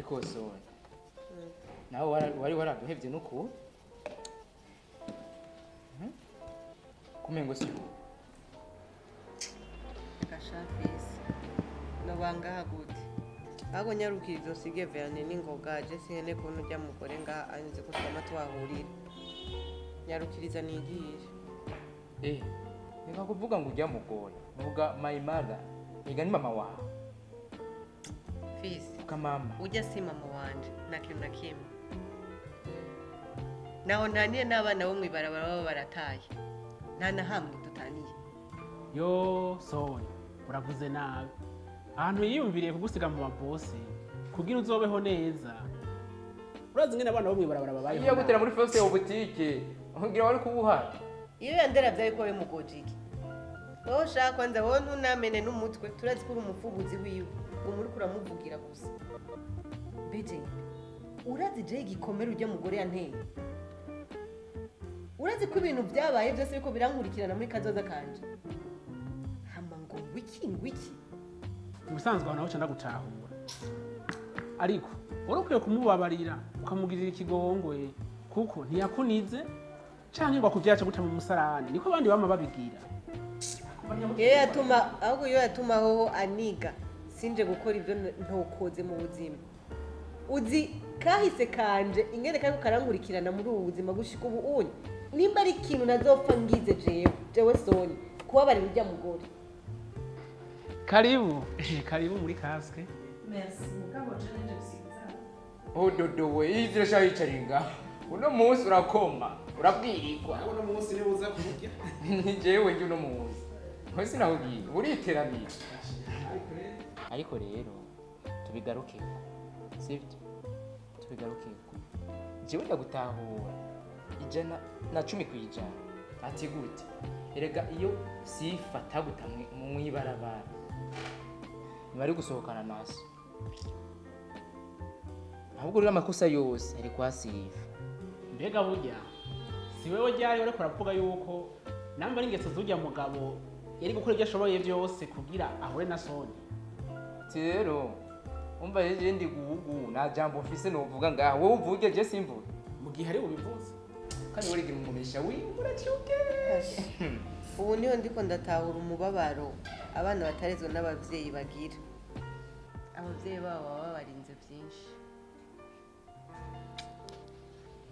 ariko Sonia nawe wari waraduhevye nuko kumengo siyo gashafisi nobanga Hagati aho nyarukirizo sige verne n'ingoga je sihene kuntu ujya mugore nga anze kusoma twahurira nyarukiriza nigiye nika kuvuga ngo ujya mugore nuvuga my mother iga ni mama wawe fisi kamama ujya si mama wanje na kintu na kimwe naho ntaniye n'abana bo mwibarabara baba barataye nta na hamwe dutaniye yo Sonia uravuze nabi ahantu yiyumviriye kugusiga mu mabosi kugira uzobeho neza urazi ngene abana bo mwibarabara babayeho iyo gutera muri fose ya boutique ngira wari kubuha iyo yandera byaye ko bimugojiki wowe ushaka kwanza wowe ntunamene n'umutwe turazi ko uri umufubuzi wiwe ngo muri kuramuvugira gusa beje urazi je igikomere ujya mugore yanteye urazi ko ibintu byabaye byose biko birankurikirana muri kazoza kanje hamba ngo wiki ubusanzwe abantu baca ndagutahura ariko wari ukwiye kumubabarira ukamugirira ikigongwe kuko ntiyakunize canke ngo akuvyaca guta mu musarani niko abandi bama babigira iyo yatuma hoho aniga sinje gukora ibyo ntokoze mu buzima uzi kahise kanje ingene kariko karankurikirana muri ubu buzima gushika ubu unye nimba ari ikintu nazopfa ngize jewe Sonia kubabarira ujya mugore karibu muri kaske merci mugabo je nje gusigaza ododo we ivyo shayicaringa uno munsi urakoma urabwirikwa uno munsi niwe uza kurya ni jewe nje uno munsi hose nahugiye uriteraniye ariko rero tubigarukeko sivyo tubigarukeko jewe ndagutahura 10% kwijana ati gute erega iyo Sifa tagutamwe mu mwibarabara bari gusohokana naso ahubwo rero amakosa yose ari kwa Sifa mbega burya si wewe ryari wari kuravuga yuko namba ari ingeso z'ujya mugabo yari gukora ibyo ashoboye byose kugira ahure na Sonia rero umva yeje ndi guhugu na jambo mfise novuga ngaho wowe uvuge je simvuga mu gihe ari ubivuze kandi wari gimumisha uracyuke ubu niyo ndiko ndatahura umubabaro abana batarezwe n'abavyeyi bagira abavyeyi babo baba barinze byinshi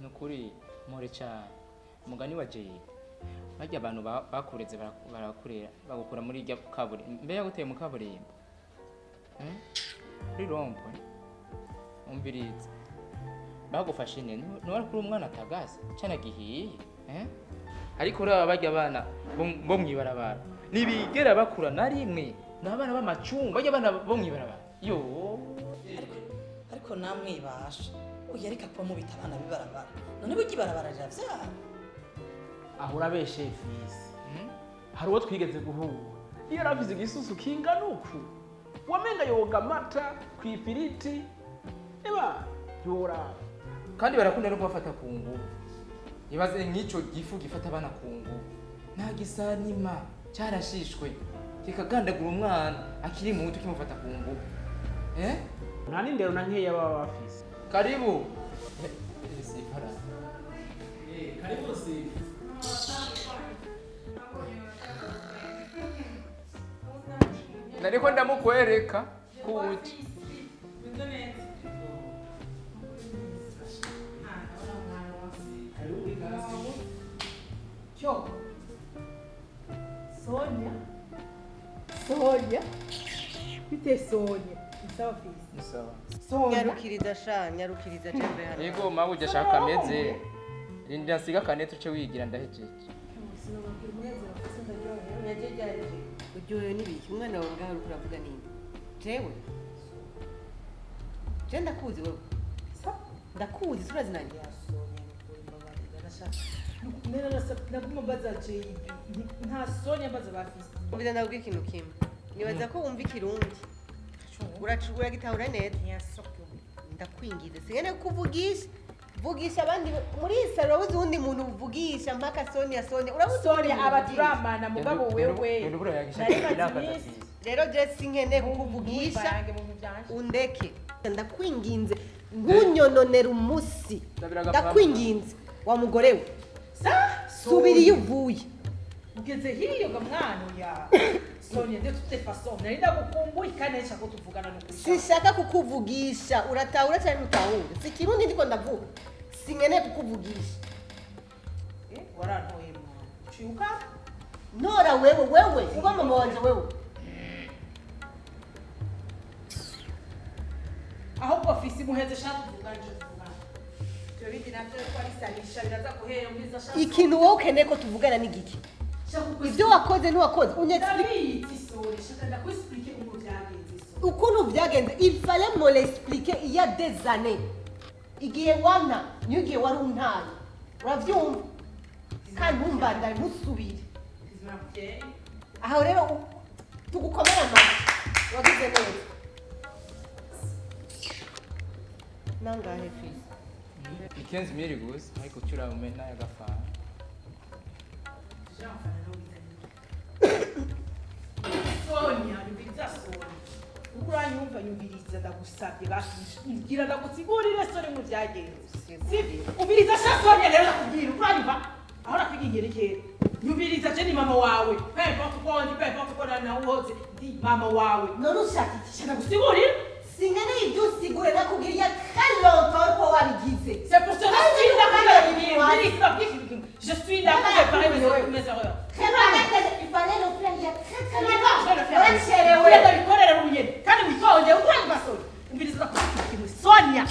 nukuri more cyane umugani wa Jay bajya abantu bakureze barakurera bagukura muri irya kaburi mbe yaguteye mu kaburimbo kuri rompo umvirize bagufashe nene ntiwari kuri umwana atagaze cyane gihiye ariko raba bajya abana bo mwibarabara nibigera bakura na rimwe n'abana b'amacungu bajya abana bo mwibarabara yo ariko namwibasha uyu ariko apfa mu bita abana bibarabara none bugi barabara javyara aho urabeshe fisi hari uwo twigeze guhura iyo aravuze igisusu kingana uku wamenga yoga amata ku ifiriti eba yora kandi barakunda no kubafata ku nguvu ibaze nk'icyo gifu gifata abana ku nguvu nta gisanima cyarashishwe kikagandagura umwana akiri mu muto kimufata ku nguvu nta n'indero na nkeya baba bafise karibu Sifa karibu Sifa nariko ndamukwereka kuki Sonia bite Sonia isawa fisi sawa nyarukiriza jembe hano yego mawe ujya shaka ameze rinda nsiga kanete uce wigira ndahejeje uryohewe n'ibiki umwana wawe ngaho uriko uravuga nini jewe je ndakuzi wewe ndakuzi sura zinanje naguma mbaza je nta Sonia mbaza bafise ubida ndabwira ikintu kimwe nibaza ko wumva ikirundi uracugura gitahura neza ndakwingize singene kuvugisha vugisha abandi muri saro uzi undi muntu uvugisha mpaka Sonia Sonia abaturamana mugabo wewe rero je sinkene kukuvugisha undeke ndakwinginze ntunyononere umusi Ndabira agapampa. ndakwinginze wa mugore we subira iyo uvuye ugeze hiyo ga mwana ya Sonia de toute façon nari ndagukumbuye kandi nshaka ko tuvugana no kuri sinshaka kukuvugisha uratahura cyane utahure si kirundi ndiko ndavuga sinkeneye kukuvugisha warantoye mwana ciuka nora wewe uba mama wanje wewe ahubwo ofisi muheze shaka kuvugana cyo tuvugana cyo bindi navyo ko ari sanisha biraza guhera muri za shaka ikintu wowe ukeneye ko tuvugana ni giki ibyo wakoze ntiwakoze unyexplique ukuntu byagenze il fallait me l'expliquer il y a des années igihe wana niyo igihe wari untaye uravyumva kandi ntumbandare ntusubire aho rero tugukomera amashyi wagize neza nangahe fisi ikenzi miri gusa ariko cyura umena yagafana Sonia nyumviriza Sonia uranyumva nyumviriza ndagusabye bashigira ndagusigurire Sonia mu byagenze sivyo ubiriza Sonia rero nakubwira uranyumva aho nakwigiyerekera nyumviriza je ni mama wawe pepa tukona na uhoze ndi mama wawe none ushaka iki ndagusigurira sinkeneye ibyo usigure nakubwiriye très longtemps ko wabigize c'est pour cela que je suis là pour réparer mes erreurs il fallait le faire il y a très longtemps uracerewe ndabikorera mu nyene kandi witonde uranyumva Sonia umviriza Sonia